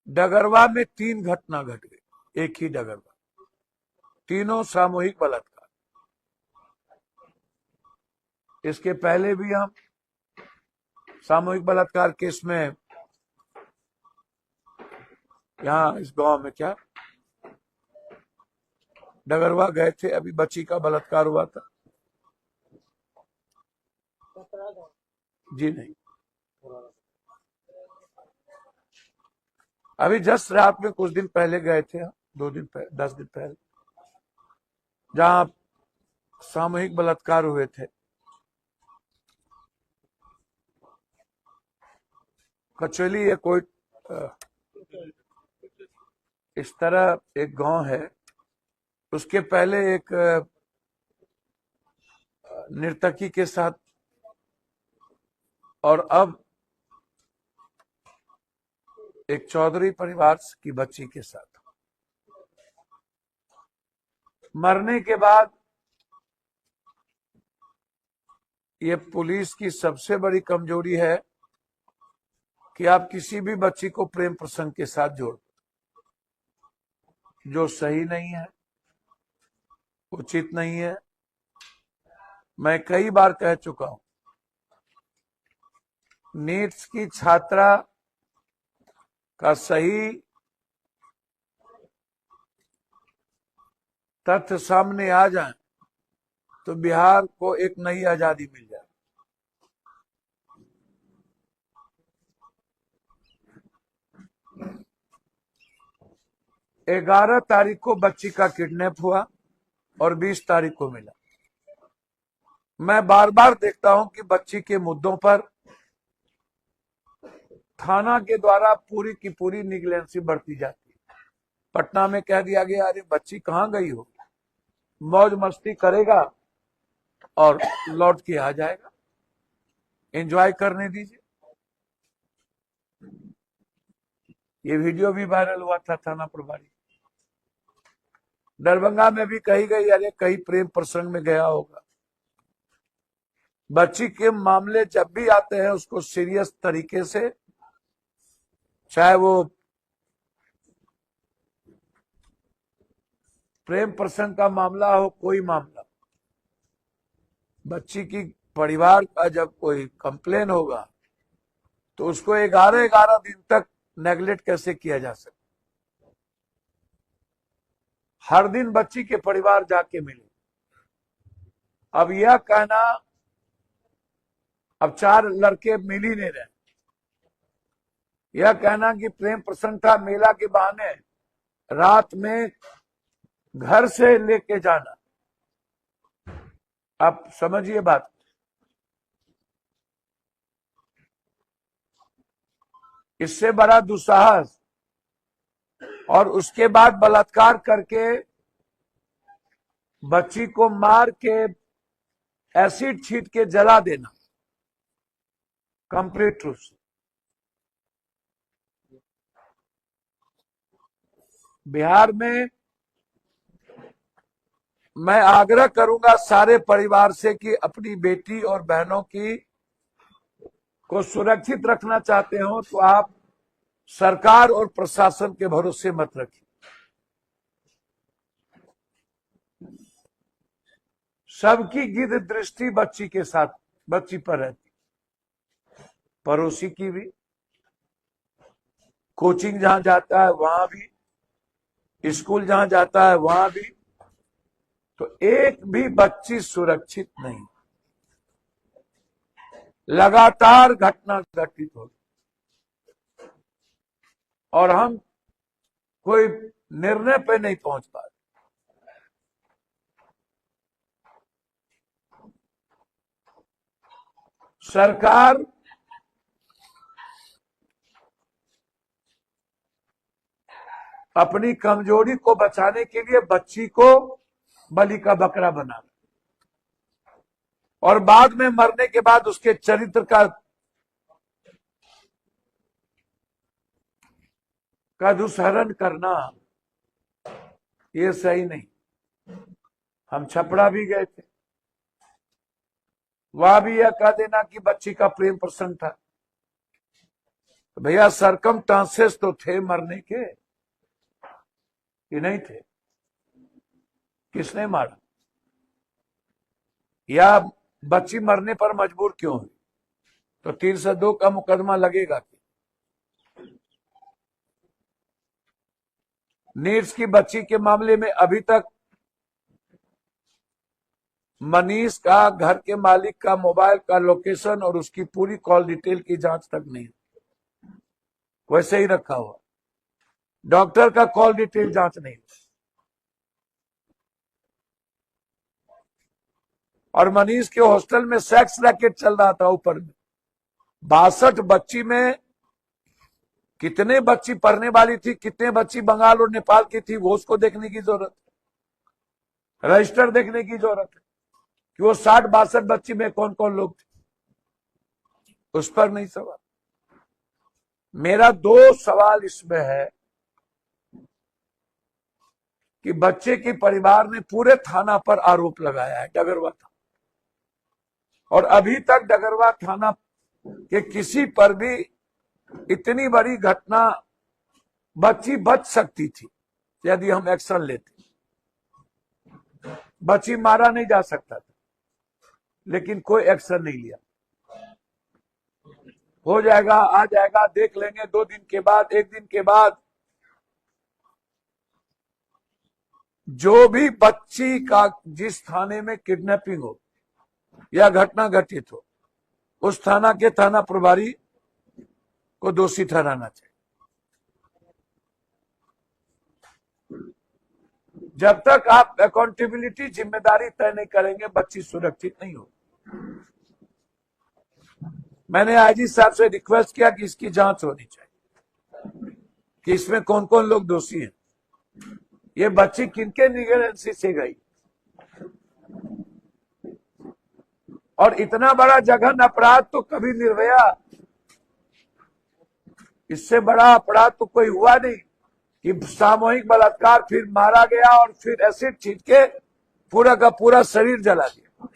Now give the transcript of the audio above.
डगरवा में 3 घटना घट गई, एक ही डगरवा, तीनों सामूहिक बलात्कार। इसके पहले भी हम सामूहिक बलात्कार केस में यहां इस गांव में क्या डगरवा गए थे, अभी बच्ची का बलात्कार हुआ था। जी नहीं, अभी जस्ट रात में कुछ दिन पहले गए थे, 2 दिन पहले, 10 दिन पहले, जहां सामूहिक बलात्कार हुए थे। कचौली या कोई इस तरह एक गांव है, उसके पहले एक नर्तकी के साथ, और अब एक चौधरी परिवार की बच्ची के साथ। मरने के बाद ये पुलिस की सबसे बड़ी कमजोरी है कि आप किसी भी बच्ची को प्रेम प्रसंग के साथ जोड़, जो सही नहीं है, उचित नहीं है। मैं कई बार कह चुका हूं, नीट्स की छात्रा का सही तथ्य सामने आ जाए तो बिहार को एक नई आजादी मिल जाए। 11 तारीख को बच्ची का किडनैप हुआ और 20 तारीख को मिला। मैं बार बार देखता हूं कि बच्ची के मुद्दों पर थाना के द्वारा पूरी की पूरी निगलेंसी बढ़ती जाती है। पटना में कह दिया गया, अरे बच्ची कहां गई हो, मौज मस्ती करेगा और लौट के आ जाएगा, एंजॉय करने दीजिए। ये वीडियो भी वायरल हुआ था थाना प्रभारी। दरभंगा में भी कही गई, अरे कहीं प्रेम प्रसंग में गया होगा। बच्ची के मामले जब भी आते हैं उसको सीरियस तरीके से, चाहे वो प्रेम प्रसंग का मामला हो, कोई मामला, बच्ची की परिवार का जब कोई कंप्लेन होगा तो उसको 11 दिन तक नेगलेक्ट कैसे किया जा सकता। हर दिन बच्ची के परिवार जाके मिले। अब यह कहना, अब 4 लड़के मिल ही नहीं रहे, यह कहना कि प्रेम प्रसंग था, मेला के बहाने रात में घर से लेके जाना, आप समझिए बात। इससे बड़ा दुस्साहस, और उसके बाद बलात्कार करके बच्ची को मार के एसिड छीट के जला देना, कंप्लीट रूप से। बिहार में मैं आग्रह करूंगा सारे परिवार से कि अपनी बेटी और बहनों की को सुरक्षित रखना चाहते हो तो आप सरकार और प्रशासन के भरोसे मत रखिए। सबकी गिद्ध दृष्टि बच्ची के साथ, बच्ची पर रहती, पड़ोसी की भी, कोचिंग जहां जाता है वहां भी, स्कूल जहां जाता है वहां भी, तो एक भी बच्ची सुरक्षित नहीं। लगातार घटना घटित हो और हम कोई निर्णय पे नहीं पहुंच पा रहे। सरकार अपनी कमजोरी को बचाने के लिए बच्ची को बलि का बकरा बना, और बाद में मरने के बाद उसके चरित्र का दुष्हरण करना, ये सही नहीं। हम छपरा भी गए थे, वहां भी यह कह देना कि बच्ची का प्रेम प्रसंग था। तो भैया सरकमस्टांसेस तो थे मरने के कि नहीं थे? किसने मारा? या बच्ची मरने पर मजबूर क्यों हुई? तो 302 का मुकदमा लगेगा कि? नीड्स की बच्ची के मामले में अभी तक मनीष का, घर के मालिक का मोबाइल का लोकेशन और उसकी पूरी कॉल डिटेल की जांच तक नहीं, वैसे ही रखा हुआ। डॉक्टर का कॉल डिटेल जांच नहीं। और मनीष के हॉस्टल में सेक्स रैकेट चल रहा था ऊपर में। 62 बच्ची में कितने बच्ची पढ़ने वाली थी, कितने बच्ची बंगाल और नेपाल की थी, वो उसको देखने की जरूरत है, रजिस्टर देखने की जरूरत है कि वो 60-62 बच्ची में कौन कौन लोग थे, उस पर नहीं सवाल। मेरा 2 सवाल इसमें है कि बच्चे के परिवार ने पूरे थाना पर आरोप लगाया है, डगरवा थाना, और अभी तक डगरवा थाना के किसी पर भी इतनी बड़ी घटना, बच्ची बच सकती थी यदि हम एक्शन लेते। बच्ची मारा नहीं जा सकता था, लेकिन कोई एक्शन नहीं लिया। हो जाएगा, आ जाएगा, देख लेंगे 2 दिन के बाद, 1 दिन के बाद। जो भी बच्ची का जिस थाने में किडनैपिंग हो या घटना घटित हो, उस थाना के थाना प्रभारी को दोषी ठहराना चाहिए। जब तक आप अकाउंटेबिलिटी, जिम्मेदारी तय नहीं करेंगे, बच्ची सुरक्षित नहीं हो। मैंने आईजी साहब से रिक्वेस्ट किया कि इसकी जांच होनी चाहिए कि इसमें कौन कौन लोग दोषी हैं, ये बच्ची किनके निगरानी से गई, और इतना बड़ा जघन्य अपराध तो कभी निर्भया, इससे बड़ा अपराध तो कोई हुआ नहीं कि सामूहिक बलात्कार, फिर मारा गया और फिर एसिड छींट के पूरा का पूरा शरीर जला दिया।